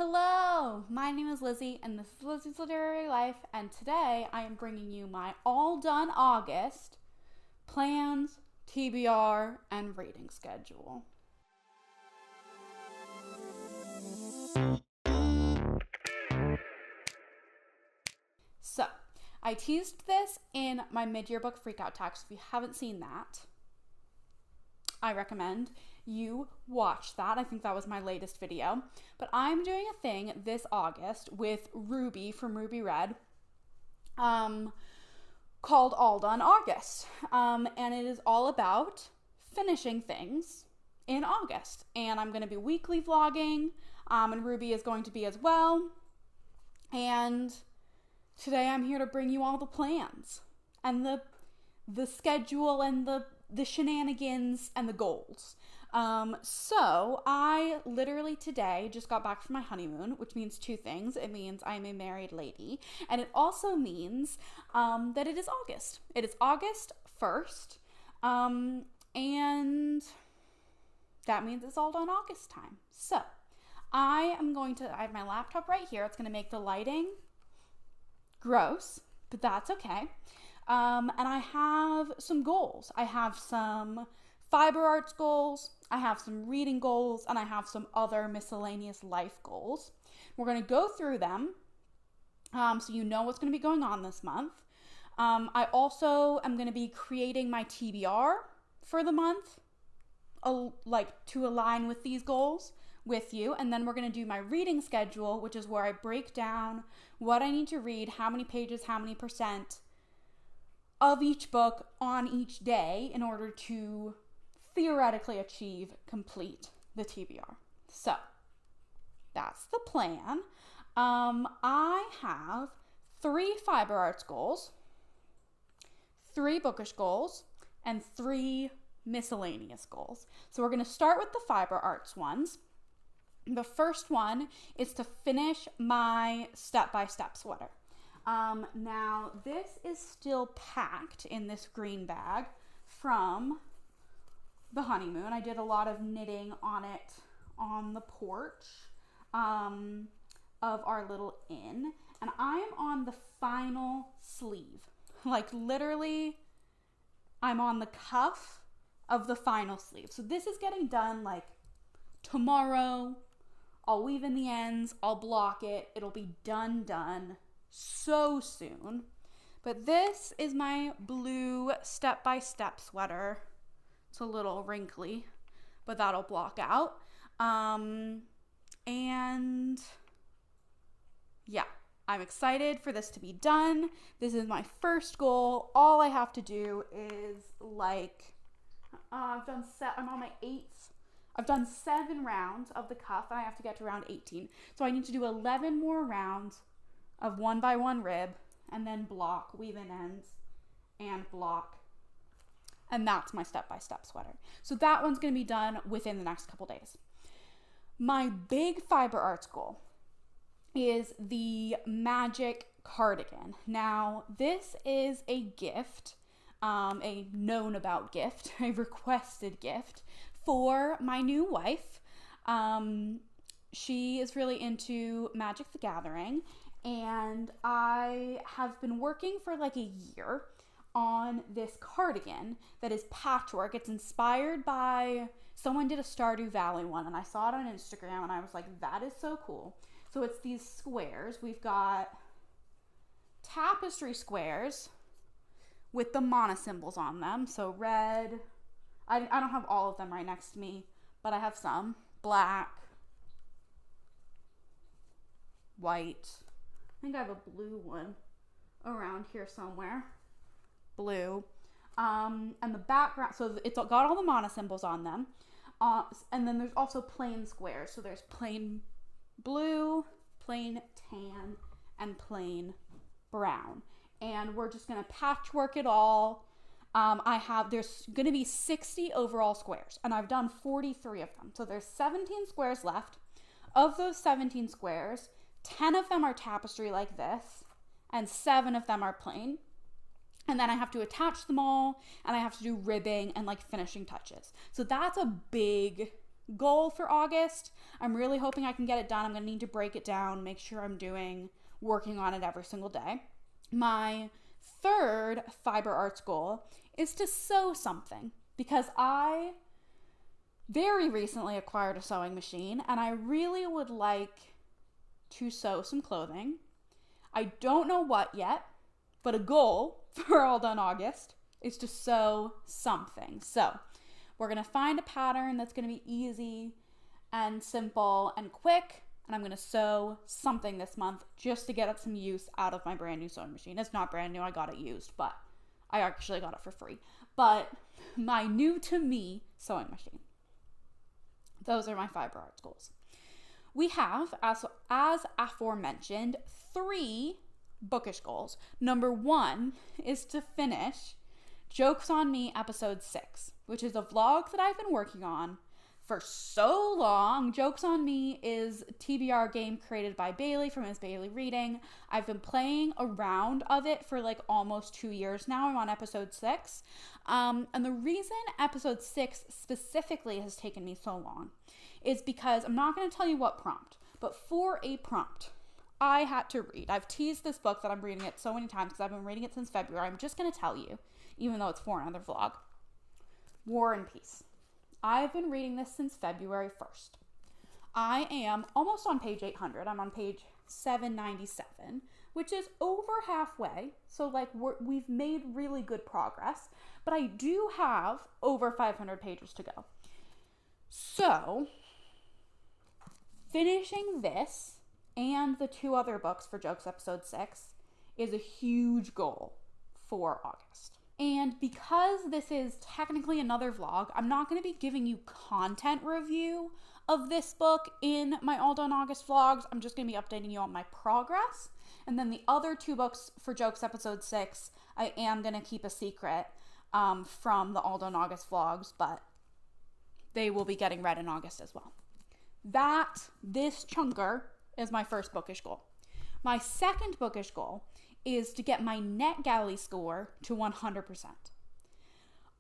Hello, my name is Lizzie, and this is Lizzie's Literary Life, and today I am bringing you my all done August plans, TBR, and reading schedule. So, I teased this in my mid-year book freakout text. If you haven't seen that, I recommend you watch that. I think that was my latest video. But I'm doing a thing this August with Ruby from Ruby Red called All Done August. And it is all about finishing things in August. And I'm going to be weekly vlogging, and Ruby is going to be as well. And today I'm here to bring you all the plans and the schedule and the shenanigans and the goals. So I literally today just got back from my honeymoon, which means two things. It means I'm a married lady, and it also means that it is August. It is August 1st, and that means it's all done August time. So I have my laptop right here. It's going to make the lighting gross, but that's okay. And I have some goals. I have some fiber arts goals, I have some reading goals, and I have some other miscellaneous life goals. We're going to go through them so you know what's going to be going on this month. I also am going to be creating my TBR for the month, to align with these goals with you. And then we're going to do my reading schedule, which is where I break down what I need to read, how many pages, how many percent of each book on each day in order to theoretically complete the TBR. So that's the plan. I have 3 fiber arts goals, 3 bookish goals, and 3 miscellaneous goals. So we're going to start with the fiber arts ones. The first one is to finish my step-by-step sweater. Now this is still packed in this green bag from the honeymoon. I did a lot of knitting on it on the porch of our little inn, and I am on the final sleeve. Like literally, I'm on the cuff of the final sleeve. So this is getting done like tomorrow. I'll weave in the ends, I'll block it, it'll be done so soon. But this is my blue step-by-step sweater. It's a little wrinkly, but that'll block out. And yeah, I'm excited for this to be done. This is my first goal. All I have to do is I'm on my 8th. I've done 7 rounds of the cuff, and I have to get to round 18. So I need to do 11 more rounds of 1x1 rib, and then block, weave in ends, and block. And that's my step-by-step sweater. So that one's going to be done within the next couple days. My big fiber arts goal is the magic cardigan. Now, this is a gift, a known about gift, a requested gift for my new wife. She is really into Magic the Gathering, and I have been working for like a year on this cardigan that is patchwork. It's inspired by, someone did a Stardew Valley one, and I saw it on Instagram, and I was like, that is so cool. So it's these squares. We've got tapestry squares with the monosymbols on them. So red, I don't have all of them right next to me, but I have some. Black, white, I think I have a blue one around here somewhere. Blue. And the background, so it's got all the monosymbols on them. And then there's also plain squares. So there's plain blue, plain tan, and plain brown. And we're just going to patchwork it all. There's going to be 60 overall squares, and I've done 43 of them. So there's 17 squares left. Of those 17 squares, 10 of them are tapestry like this, and 7 of them are plain. And then I have to attach them all, and I have to do ribbing and like finishing touches. So that's a big goal for August. I'm really hoping I can get it done. I'm going to need to break it down, make sure I'm working on it every single day. My third fiber arts goal is to sew something, because I very recently acquired a sewing machine and I really would like to sew some clothing. I don't know what yet, but a goal for All Done August is to sew something. So we're going to find a pattern that's going to be easy and simple and quick, and I'm going to sew something this month just to get some use out of my brand new sewing machine. It's not brand new, I got it used, but I actually got it for free. But my new to me sewing machine. Those are my fiber arts goals. We have, as aforementioned, 3 bookish goals. Number 1 is to finish Jokes on Me episode 6, which is a vlog that I've been working on for so long. Jokes on Me is a TBR game created by Bailey from Miss Bailey Reading. I've been playing around of it for like almost 2 years now. I'm on episode 6. And the reason episode 6 specifically has taken me so long is because I'm not going to tell you what prompt, but for a prompt, I had to read. I've teased this book that I'm reading it so many times because I've been reading it since February. I'm just going to tell you, even though it's for another vlog. War and Peace. I've been reading this since February 1st. I am almost on page 800. I'm on page 797, which is over halfway. So like we've made really good progress, but I do have over 500 pages to go. So finishing this and the 2 other books for Jokes episode 6 is a huge goal for August. And because this is technically another vlog, I'm not going to be giving you content review of this book in my All Done August vlogs. I'm just going to be updating you on my progress. And then the other 2 books for Jokes episode 6, I am going to keep a secret from the All Done August vlogs, but they will be getting read in August as well. This chunker is my first bookish goal. My second bookish goal is to get my NetGalley score to 100%.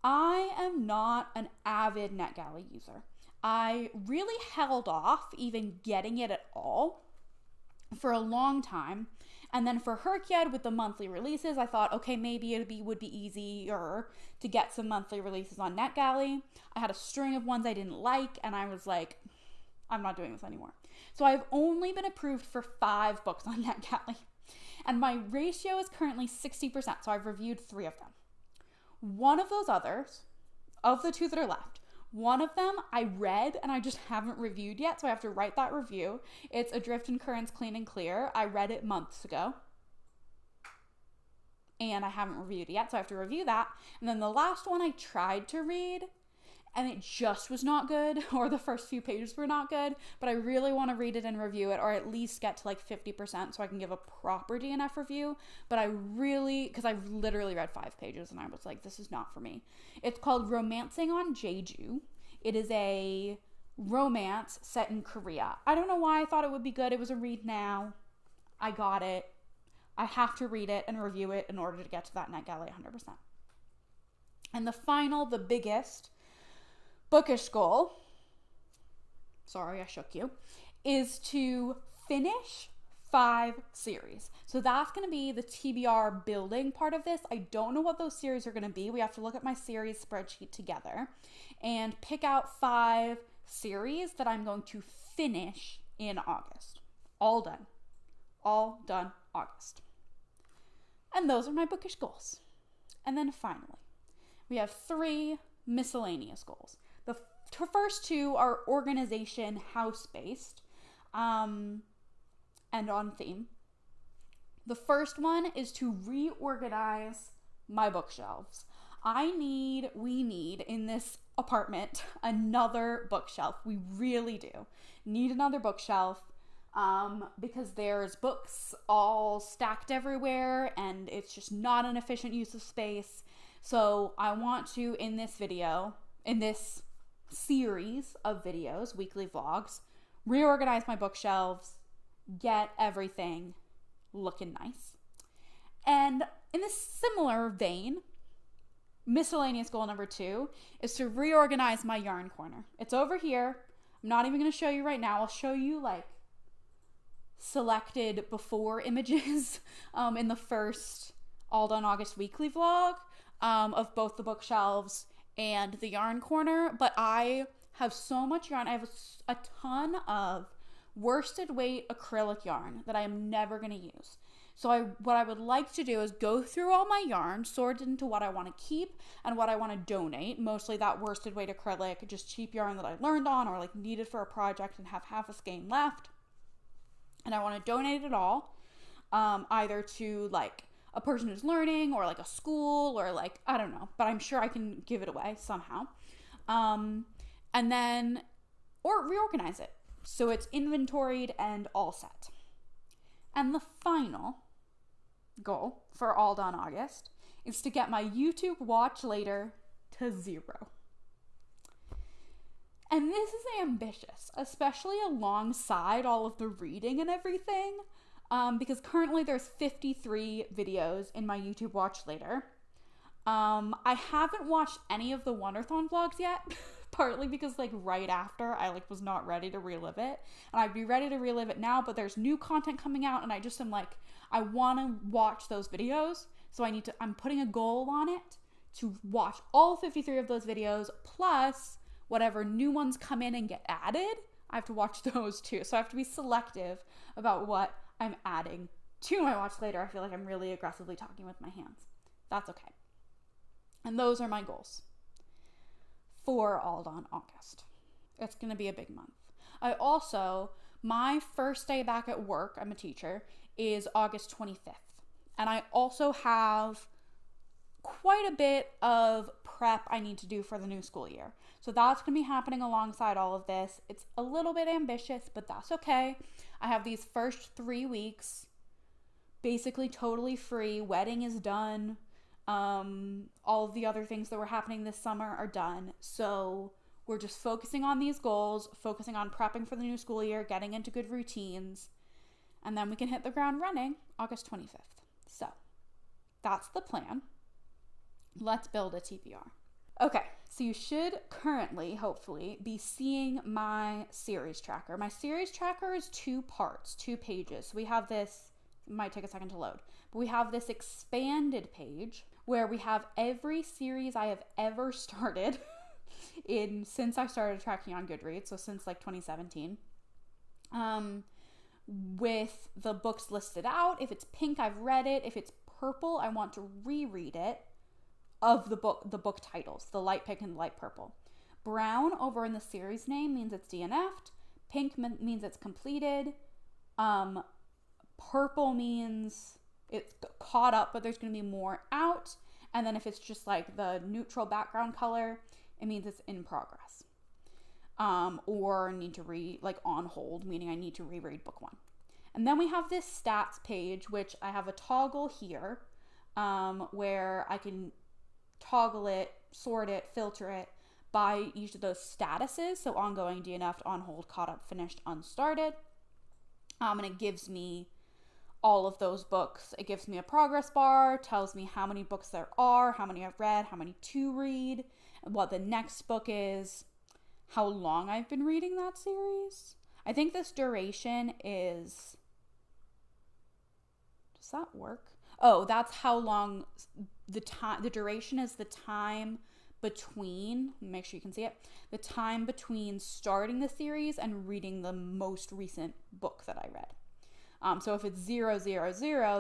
I am not an avid NetGalley user. I really held off even getting it at all for a long time. And then for Herkyed with the monthly releases, I thought, okay, maybe it would be easier to get some monthly releases on NetGalley. I had a string of ones I didn't like, and I was like, I'm not doing this anymore. So I've only been approved for 5 books on NetGalley. And my ratio is currently 60%, so I've reviewed 3 of them. One of those others, of the 2 that are left, one of them I read and I just haven't reviewed yet, so I have to write that review. It's Adrift and Currents Clean and Clear. I read it months ago. And I haven't reviewed it yet, so I have to review that. And then the last one I tried to read, and it just was not good, or the first few pages were not good, but I really want to read it and review it, or at least get to like 50% so I can give a proper DNF review. But because I've literally read 5 pages and I was like, this is not for me. It's called Romancing on Jeju. It is a romance set in Korea. I don't know why I thought it would be good. It was a read now. I got it. I have to read it and review it in order to get to that NetGalley 100%. And the biggest bookish goal, sorry I shook you, is to finish 5 series. So that's going to be the TBR building part of this. I don't know what those series are going to be. We have to look at my series spreadsheet together and pick out 5 series that I'm going to finish in August. All done August. And those are my bookish goals. And then finally, we have 3 miscellaneous goals. The first 2 are organization, house-based, and on theme. The first one is to reorganize my bookshelves. We need in this apartment another bookshelf. We really do need another bookshelf because there's books all stacked everywhere and it's just not an efficient use of space. So I want to, in this series of videos, weekly vlogs, reorganize my bookshelves, get everything looking nice. And in a similar vein, miscellaneous goal number 2 is to reorganize my yarn corner. It's over here. I'm not even going to show you right now. I'll show you like selected before images in the first All Done August weekly vlog of both the bookshelves and the yarn corner. But I have so much yarn. I have a ton of worsted weight acrylic yarn that I am never going to use. So what I would like to do is go through all my yarn, sort it into what I want to keep and what I want to donate. Mostly that worsted weight acrylic, just cheap yarn that I learned on or like needed for a project and have half a skein left. And I want to donate it all, either to like a person who's learning or like a school or like, I don't know, but I'm sure I can give it away somehow. And then, or reorganize it so it's inventoried and all set. And the final goal for All Done August is to get my YouTube watch later to 0. And this is ambitious, especially alongside all of the reading and everything, because currently there's 53 videos in my YouTube watch later. I haven't watched any of the Wonderthon vlogs yet, partly because like right after I like was not ready to relive it, and I'd be ready to relive it now, but there's new content coming out and I just am like, I want to watch those videos, so I'm putting a goal on it to watch all 53 of those videos plus whatever new ones come in and get added. I have to watch those too, so I have to be selective about what I'm adding to my watch later. I feel like I'm really aggressively talking with my hands. That's okay. And those are my goals for All Done August. It's going to be a big month. My first day back at work, I'm a teacher, is August 25th. And I also have quite a bit of prep I need to do for the new school year. So that's going to be happening alongside all of this. It's a little bit ambitious, but that's okay. I have these first 3 weeks basically totally free. Wedding is done. All of the other things that were happening this summer are done. So we're just focusing on these goals, focusing on prepping for the new school year, getting into good routines, and then we can hit the ground running August 25th. So that's the plan. Let's build a TBR. Okay, so you should currently, hopefully, be seeing my series tracker. My series tracker is 2 parts, 2 pages. So we have this, it might take a second to load, but we have this expanded page where we have every series I have ever started since I started tracking on Goodreads, so since like 2017, with the books listed out. If it's pink, I've read it. If it's purple, I want to reread it, of the book titles, the light pink and the light purple. Brown over in the series name means it's DNF'd. Pink means it's completed. Purple means it's caught up, but there's going to be more out. And then if it's just like the neutral background color, it means it's in progress. Or need to on hold, meaning I need to reread book 1. And then we have this stats page, which I have a toggle here, where I can toggle it, sort it, filter it by each of those statuses. So ongoing, DNF'd, on hold, caught up, finished, unstarted. And it gives me all of those books. It gives me a progress bar, tells me how many books there are, how many I've read, how many to read, what the next book is, how long I've been reading that series. I think this duration is, does that work? Oh, that's how long the duration is, the time between, make sure you can see it, the time between starting the series and reading the most recent book that I read. So if it's 000,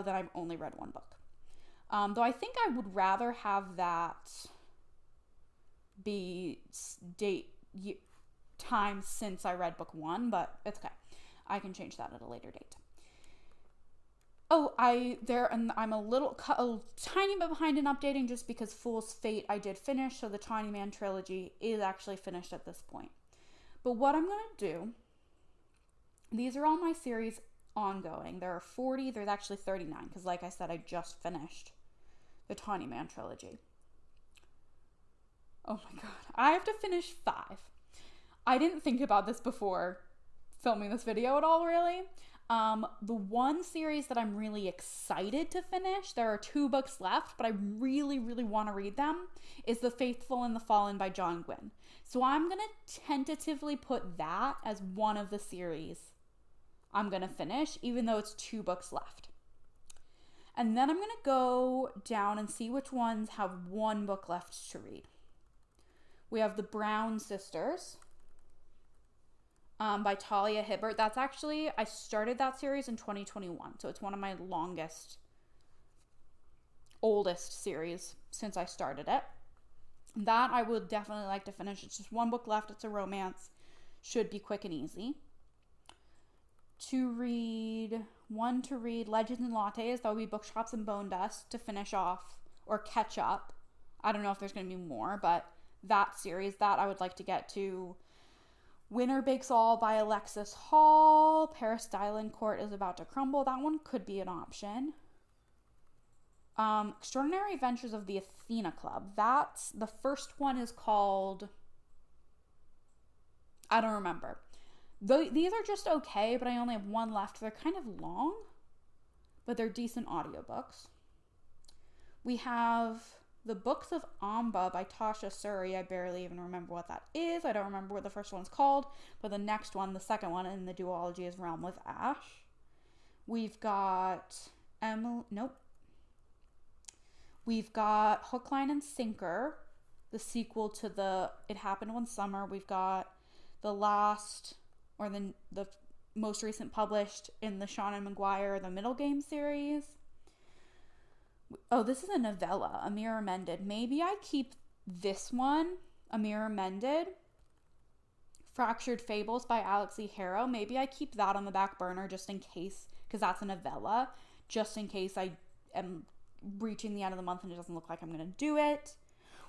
then I've only read 1 book. Though I think I would rather have that be time since I read book 1, but it's okay. I can change that at a later date. Oh, I'm a tiny bit behind in updating just because Fool's Fate I did finish, so the Tiny Man trilogy is actually finished at this point. But what I'm going to do, these are all my series ongoing. There are 40, there's actually 39, because like I said, I just finished the Tiny Man trilogy. Oh my god, I have to finish 5. I didn't think about this before filming this video at all, really. The one series that I'm really excited to finish, there are 2 books left, but I really, really want to read them, is The Faithful and the Fallen by John Gwynne. So I'm going to tentatively put that as one of the series I'm going to finish, even though it's 2 books left. And then I'm going to go down and see which ones have 1 book left to read. We have The Brown Sisters by Talia Hibbert. That's actually, I started that series in 2021, so it's one of my oldest series since I started it. That I would definitely like to finish. It's just 1 book left. It's a romance. Should be quick and easy. One to read Legends and Lattes. That would be Bookshops and Bone Dust to finish off or catch up. I don't know if there's going to be more, but that series, that I would like to get to. Winner Bakes All by Alexis Hall. Paris Styling Court is About to Crumble. That one could be an option. Extraordinary Adventures of the Athena Club. That's, the first one is called, I don't remember. These are just okay, but I only have 1 left. They're kind of long, but they're decent audiobooks. We have The Books of Amba by Tasha Suri. I barely even remember what that is. I don't remember what the first one's called, but the next one, the second one in the duology, is Realm with Ash. We've got We've got Hook, Line, and Sinker, the sequel to the It Happened One Summer. We've got the most recent published in the Sean Maguire, the Middle Game series. Oh, this is a novella, A Mirror Mended. Maybe I keep this one, A Mirror Mended. Fractured Fables by Alex E. Harrow. Maybe I keep that on the back burner just in case, because that's a novella, just in case I am reaching the end of the month and it doesn't look like I'm going to do it.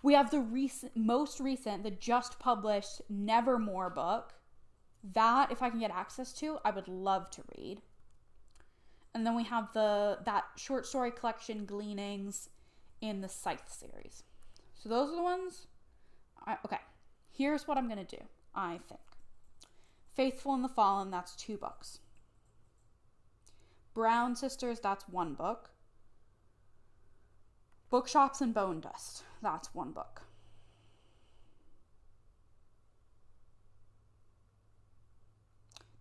We have the the just published Nevermore book. That, if I can get access to, I would love to read. And then we have that short story collection, Gleanings, in the Scythe series. So those are the ones. Okay, here's what I'm going to do, I think. Faithful and the Fallen, that's 2 books. Brown Sisters, that's 1 book. Bookshops and Bone Dust, that's 1 book.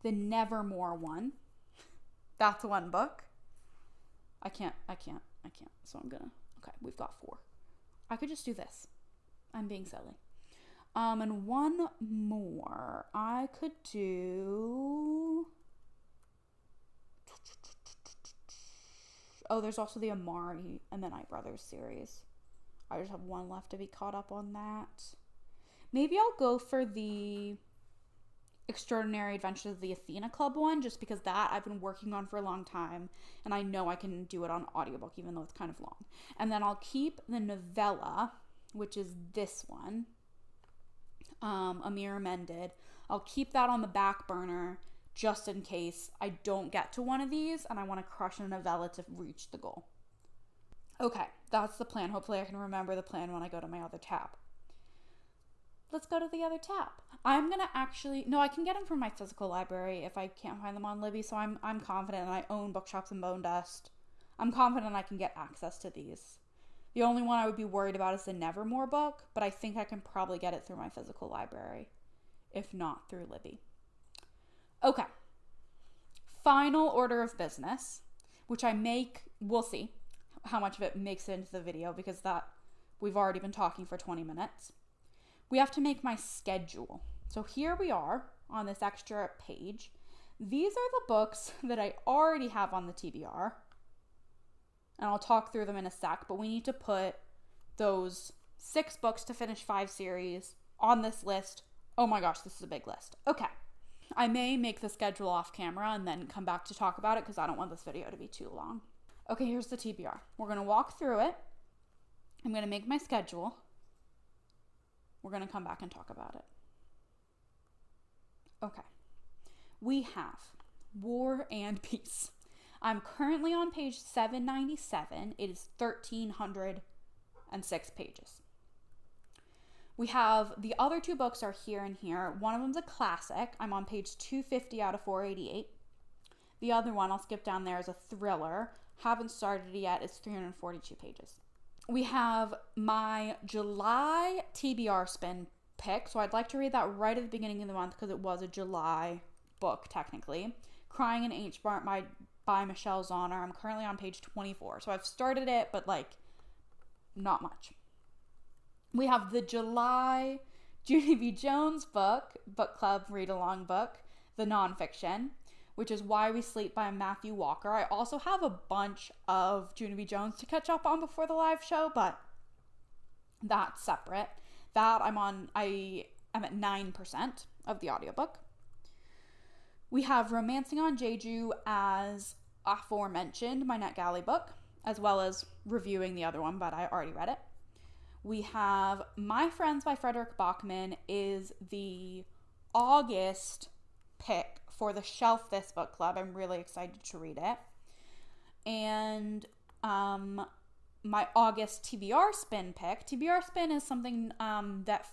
The Nevermore one, that's 1 book. I can't. So I'm gonna, okay, we've got 4. I could just do this. I'm being silly. And 1 more. I could do, oh, there's also the Amari and the Night Brothers series. I just have 1 left to be caught up on that. Maybe I'll go for the Extraordinary Adventures of the Athena Club one, just because that I've been working on for a long time, and I know I can do it on audiobook, even though it's kind of long. And then I'll keep the novella, which is this one, A Mirror Mended. I'll keep that on the back burner, just in case I don't get to one of these, and I want to crush a novella to reach the goal. Okay, that's the plan. Hopefully I can remember the plan when I go to my other tab. Let's go to the other tab. I'm going to actually, no, I can get them from my physical library if I can't find them on Libby, so I'm confident, and I own Bookshops and Bone Dust. I'm confident I can get access to these. The only one I would be worried about is the Nevermore book, but I think I can probably get it through my physical library, if not through Libby. Okay. Final order of business, which we'll see how much of it makes it into the video, because that we've already been talking for 20 minutes. We have to make my schedule. So here we are on this extra page. These are the books that I already have on the TBR. And I'll talk through them in a sec, but we need to put those 6 books to finish 5 series on this list. Oh my gosh, this is a big list. Okay. I may make the schedule off camera and then come back to talk about it, because I don't want this video to be too long. Okay, here's the TBR. We're going to walk through it. I'm going to make my schedule. We're going to come back and talk about it. Okay. We have War and Peace. I'm currently on page 797. It is 1,306 pages. We have the other 2 books are here and here. One of them's a classic. I'm on page 250 out of 488. The other one, I'll skip down there, is a thriller. Haven't started it yet. It's 342 pages. We have my July TBR spin pick. So I'd like to read that right at the beginning of the month because it was a July book, technically. Crying in H Mart by Michelle Zauner. I'm currently on page 24. So I've started it, but like not much. We have the July Judy B. Jones book club read-along book, the nonfiction, which is Why We Sleep by Matthew Walker. I also have a bunch of Judy B. Jones to catch up on before the live show, but that's separate. That I am at 9% of the audiobook. We have Romancing on Jeju as aforementioned, my NetGalley book, as well as reviewing the other one, but I already read it. We have My Friends by Frederick Bachman is the August pick for the Shelf This Book Club. I'm really excited to read it. And my August TBR spin pick. TBR spin is something that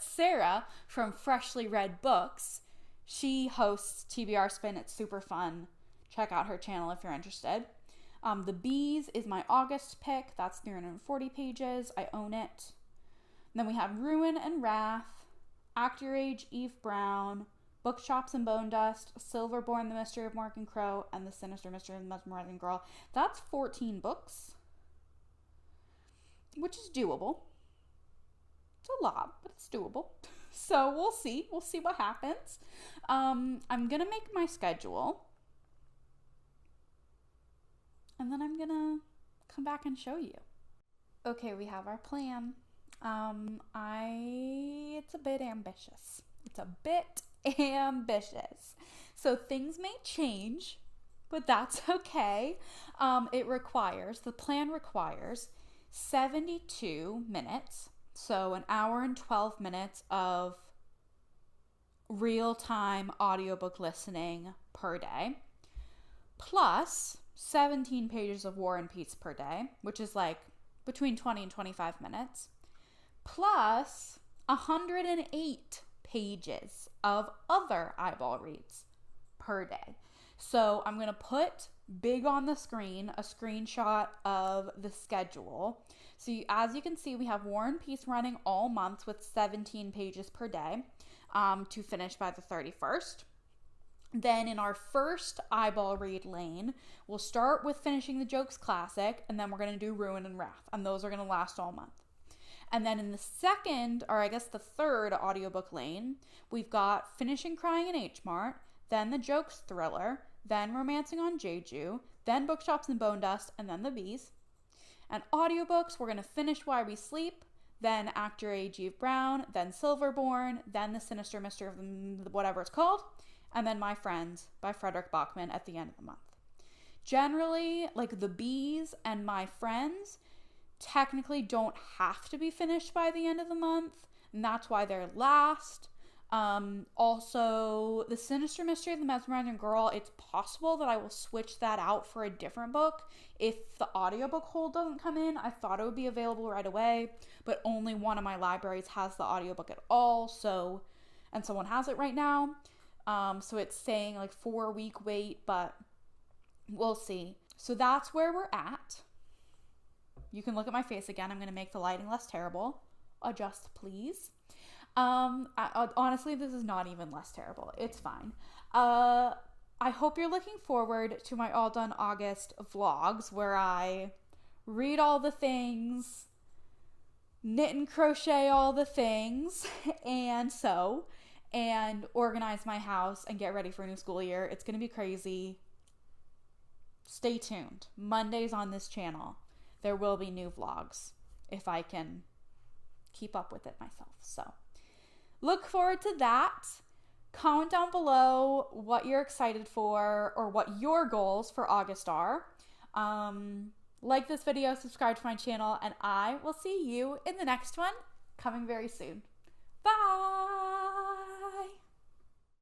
Sarah from Freshly Read Books, she hosts TBR spin. It's super fun. Check out her channel if you're interested. The Bees is my August pick. That's 340 pages. I own it. And then we have Ruin and Wrath, Act Your Age, Eve Brown, Bookshops and Bone Dust, Silverborn, The Mystery of Morgan Crow, and The Sinister Mystery of the Mesmerizing Girl. That's 14 books, which is doable. It's a lot, but it's doable. So we'll see. We'll see what happens. I'm going to make my schedule. And then I'm going to come back and show you. Okay, we have our plan. It's a bit ambitious. So things may change, but that's okay. The plan requires 72 minutes. So an hour and 12 minutes of real-time audiobook listening per day, plus 17 pages of War and Peace per day, which is like between 20 and 25 minutes, plus 108 pages of other eyeball reads per day. So I'm going to put big on the screen a screenshot of the schedule. So as you can see, we have War and Peace running all months with 17 pages per day to finish by the 31st. Then in our first eyeball read lane, we'll start with finishing the Jokes Classic, and then we're going to do Ruin and Wrath, and those are going to last all month. And then in the second, or I guess the third audiobook lane, we've got Finishing Crying in H Mart, then the Jokes Thriller, then Romancing on Jeju, then Bookshops and Bone Dust, and then The Bees. And audiobooks, we're going to finish Why We Sleep, then Act Your Age, Eve Brown, then Silverborn, then The Sinister Mystery of whatever it's called, and then My Friends by Frederick Bachman at the end of the month. Generally, like The Bees and My Friends technically don't have to be finished by the end of the month, and that's why they're last. Also, The Sinister Mystery of the Mesmerizing Girl, it's possible that I will switch that out for a different book if the audiobook hold doesn't come in. I thought it would be available right away, but only one of my libraries has the audiobook at all, and someone has it right now. So it's saying like 4-week wait, but we'll see. So that's where we're at. You can look at my face again. I'm going to make the lighting less terrible. Adjust, please. Honestly, this is not even less terrible. It's fine. I hope you're looking forward to my All Done August vlogs where I read all the things, knit and crochet all the things, and organize my house and get ready for a new school year. It's going to be crazy. Stay tuned. Mondays on this channel, there will be new vlogs if I can keep up with it myself. So look forward to that. Comment down below what you're excited for or what your goals for August are. Like this video, subscribe to my channel, and I will see you in the next one coming very soon. Bye!